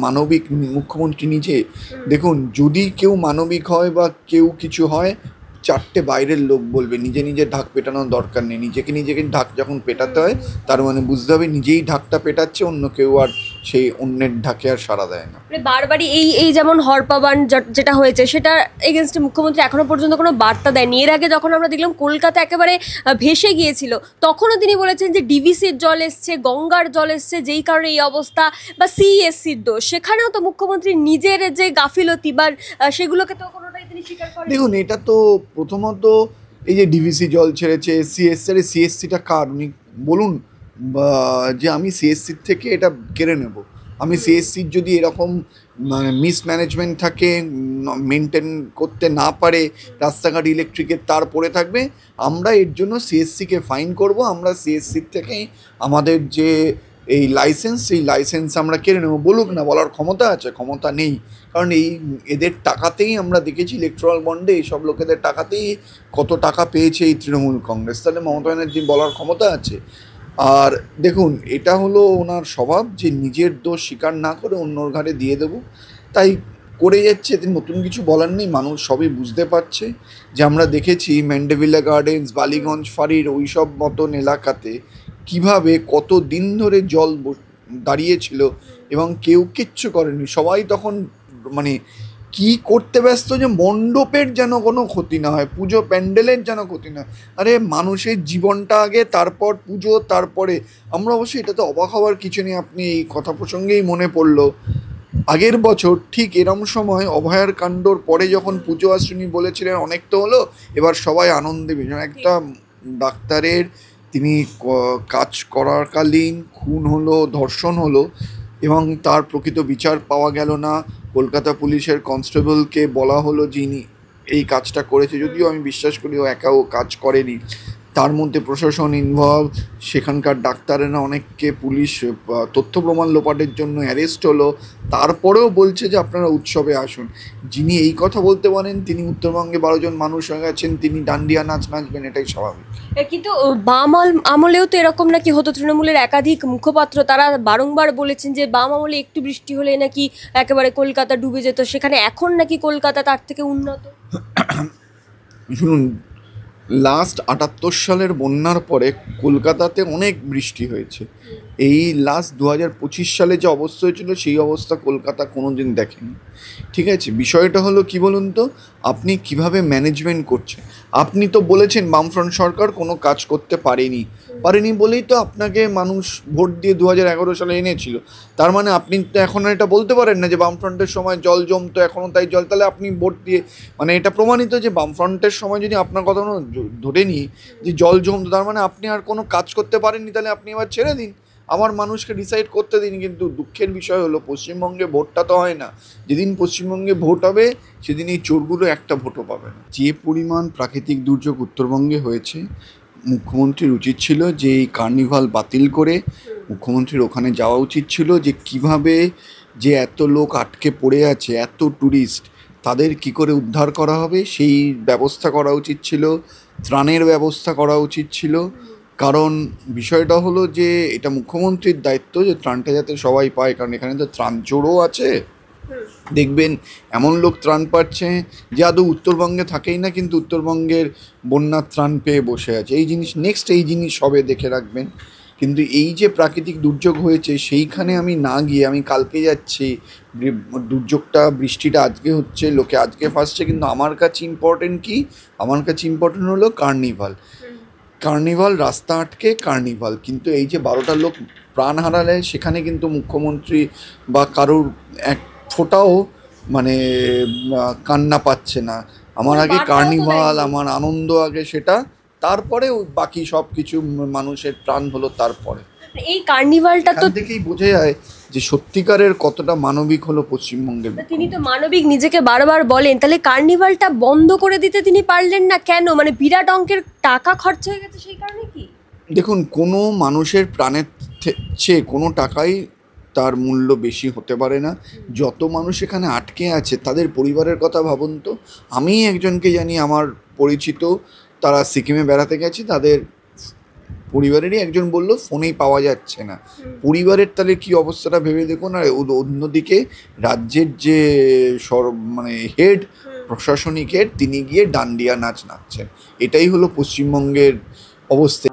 মানবিক মুখ্যমন্ত্রী নিজে। দেখুন, যদি কেউ মানবিক হয় বা কেউ কিছু হয়, চারটে বাইরের লোক বলবে, নিজে নিজে ঢাক পেটানোর দরকার নেই। নিজেকে ঢাক যখন পেটাতে হয়, তার মানে বুঝতে হবে নিজেই ঢাকটা পেটাচ্ছে, অন্য কেউ আর সেই অন্যের ঢাকে আর সাড়া দেয় না। মানে বারবারই এই এই যেমন হরপাবান যেটা হয়েছে, সেটা এগেনস্টে মুখ্যমন্ত্রী এখনো পর্যন্ত কোনো বার্তা দেয়নি। এর আগে যখন আমরা দেখলাম কলকাতা একেবারে ভেসে গিয়েছিল, তখনও তিনি বলেছেন যে ডিভিসির জল এসছে, গঙ্গার জল এসছে, যেই কারণে এই অবস্থা, বা সিএসসির দোষ। সেখানেও তো মুখ্যমন্ত্রী নিজের যে গাফিলতি বা সেগুলোকে তো কোনোটাই তিনি স্বীকার করেন। দেখুন, এটা তো প্রথমত এই যে ডিভিসি জল ছেড়েছে, সিএসসি, সিএসসিটা কার উনি বলুন, যে আমি সিএসসির থেকে এটা কেড়ে নেব। আমি সিএসসির যদি এরকম মানে মিসম্যানেজমেন্ট থাকে, মেনটেন করতে না পারে, রাস্তাঘাট ইলেকট্রিকের তার পড়ে থাকবে, আমরা এর জন্য সিএসসিকে ফাইন করব। আমরা সিএসসির থেকেই আমাদের যে এই লাইসেন্স, সেই লাইসেন্স আমরা কেড়ে নেব। বলুক না, বলার ক্ষমতা আছে? ক্ষমতা নেই। কারণ এদের টাকাতেই আমরা দেখেছি, ইলেকট্রাল বন্ডে এইসব লোকেদের টাকাতেই কত টাকা পেয়েছে এই তৃণমূল কংগ্রেস। তাহলে মমতা ব্যানার্জি বলার ক্ষমতা আছে? আর দেখুন, এটা হলো ওনার স্বভাব, যে নিজের দোষ স্বীকার না করে অন্যর ঘাড়ে দিয়ে দেবো, তাই করে যাচ্ছে। নতুন কিছু বলার নেই, মানুষ সবই বুঝতে পারছে। যে আমরা দেখেছি ম্যান্ডেভিলা গার্ডেন্স, বালিগঞ্জ ফাঁড়ির ওই সব মতন এলাকাতে কীভাবে কত দিন ধরে জল দাঁড়িয়েছিল এবং কেউ কিচ্ছু করেনি। সবাই তখন মানে কি করতে ব্যস্ত, যে মণ্ডপের যেন কোনো ক্ষতি না হয়, পুজো প্যান্ডেলের যেন ক্ষতি না হয়। আরে মানুষের জীবনটা আগে, তারপর পুজো, তারপরে আমরা অবশ্যই এটাতে অবাক হওয়ার কিছু নেই। আপনি এই কথা প্রসঙ্গেই মনে পড়লো, আগের বছর ঠিক এরম সময় অভয়ার কাণ্ডর পরে যখন পুজো আসুনি বলেছিলেন অনেক তো হলো, এবার সবাই আনন্দে ভীষণ। একটা ডাক্তারের তিনি কাজ করাকালীন খুন হলো, ধর্ষণ হলো, এবং তার প্রকৃত বিচার পাওয়া গেল না। কলকাতা পুলিশের কনস্টেবলকে বলা হলো যিনি এই কাজটা করেছে, যদিও আমি বিশ্বাস করি ও একাও কাজ করেনি, তার মধ্যে প্রশাসন ইনভলভ, সেখানকার ডাক্তারেরা অনেককে পুলিশ তথ্য প্রমাণ লোপাটের জন্য অ্যারেস্ট হলো। তারপরেও বলছে যে আপনারা উৎসবে আসুন। যিনি এই কথা বলতে পারেন তিনি উত্তরবঙ্গে 12 জন মানুষ হয়ে গেছেন, তিনি ডান্ডিয়া নাচ নাচবেন, এটাই স্বাভাবিক। কিন্তু বাম আমলেও তো এরকম নাকি হতো। তৃণমূলের একাধিক মুখপাত্র তারা বারংবার বলেছেন যে বাম আমলে একটু বৃষ্টি হলে নাকি একেবারে কলকাতা ডুবে যেত, সেখানে এখন নাকি কলকাতা তার থেকে উন্নত। শুনুন, লাস্ট 78 সালের বন্যার পরে কলকাতাতে অনেক বৃষ্টি হয়েছে। এই লাস্ট 2025 সালে যে অবস্থা হয়েছিল, সেই অবস্থা কলকাতা কোনো দিন দেখেনি। ঠিক আছে, বিষয়টা হলো কি বলুন তো, আপনি কিভাবে ম্যানেজমেন্ট করছেন। আপনি তো বলেছেন বামফ্রন্ট সরকার কোনো কাজ করতে পারেনি বলেই তো আপনাকে মানুষ ভোট দিয়ে 2011 সালে এনেছিল। তার মানে আপনি তো এখন এটা বলতে পারেন না যে বামফ্রন্টের সময় জল জমতো, এখনও তাই জল। তাহলে আপনি ভোট দিয়ে মানে এটা প্রমাণিত যে বামফ্রন্টের সময় যদি আপনার কথা ধরে নিই যে জল জমতো, তার মানে আপনি আর কোনো কাজ করতে পারেননি। তাহলে আপনি এবার ছেড়ে দিন, আমার মানুষকে ডিসাইড করতে দিন। কিন্তু দুঃখের বিষয় হলো পশ্চিমবঙ্গে ভোটটা তো হয় না। যেদিন পশ্চিমবঙ্গে ভোট হবে সেদিন এই চোরগুলো একটা ভোটও পাবে না। যে পরিমাণ প্রাকৃতিক দুর্যোগ উত্তরবঙ্গে হয়েছে, মুখ্যমন্ত্রীর উচিত ছিল যে এই কার্নিভাল বাতিল করে মুখ্যমন্ত্রীর ওখানে যাওয়া উচিত ছিল, যে কিভাবে যে এত লোক আটকে পড়ে আছে, এত ট্যুরিস্ট, তাদের কি করে উদ্ধার করা হবে সেই ব্যবস্থা করা উচিত ছিল, ত্রাণের ব্যবস্থা করা উচিত ছিল। কারণ বিষয়টা হলো যে এটা মুখ্যমন্ত্রীর দায়িত্ব যে ত্রাণটা যাতে সবাই পায়, কারণ এখানে তো ত্রাণ চোরও আছে। দেখবেন এমন লোক ত্রাণ পাচ্ছে যে আদৌ উত্তরবঙ্গে থাকেই না, কিন্তু উত্তরবঙ্গের বন্যার ত্রাণ পেয়ে বসে আছে। এই জিনিস নেক্সট, এই জিনিস সবে দেখে রাখবেন। কিন্তু এই যে প্রাকৃতিক দুর্যোগ হয়েছে সেইখানে আমি না গিয়ে, আমি কালকে যাচ্ছি, দুর্যোগটা বৃষ্টিটা আজকে হচ্ছে, লোকে আজকে ফাঁসছে, কিন্তু আমার কাছে ইম্পর্টেন্ট কি, আমার কাছে ইম্পর্টেন্ট হলো কার্নিভাল, রাস্তা আটকে কার্নিভাল। কিন্তু এই যে 12টা লোক প্রাণ হারালে, সেখানে কিন্তু মুখ্যমন্ত্রী বা কারোর এক ফোঁটাও মানে কান্না পাচ্ছে না। আমার আগে কার্নিভাল, আমার আনন্দ আগে, সেটা তারপরে বাকি সব কিছু, মানুষের প্রাণ হলো তারপরে। এই কার্নিভালটা তো দেখেই বোঝা যায় যে সত্যিকারের কতটা মানবিক হলো পশ্চিমবঙ্গের। তিনি তো মানবিক নিজেকে বারবার বলেন, তাহলে কার্নিভালটা বন্ধ করে দিতে তিনি পারলেন না কেন? মানে বিরাট অঙ্কের টাকা খরচ হয়ে গেছে, সেই কারণে কি? দেখুন, কোনো মানুষের প্রাণের চেয়ে কোনো টাকাই তার মূল্য বেশি হতে পারে না। যত মানুষ এখানে আটকে আছে তাদের পরিবারের কথা ভাবুন তো। আমি একজনকে জানি, আমার পরিচিত, তারা সিকিমে বেড়াতে গেছে, তাদের পরিবারেরই একজন বলল ফোনেই পাওয়া যাচ্ছে না। পরিবারের তাহলে কি অবস্থাটা ভেবে দেখুন। আর অন্যদিকে রাজ্যের যে মানে হেড, প্রশাসনিক হেড, তিনি গিয়ে ডান্ডিয়া নাচ নাচছেন। এটাই হলো পশ্চিমবঙ্গের অবস্থা।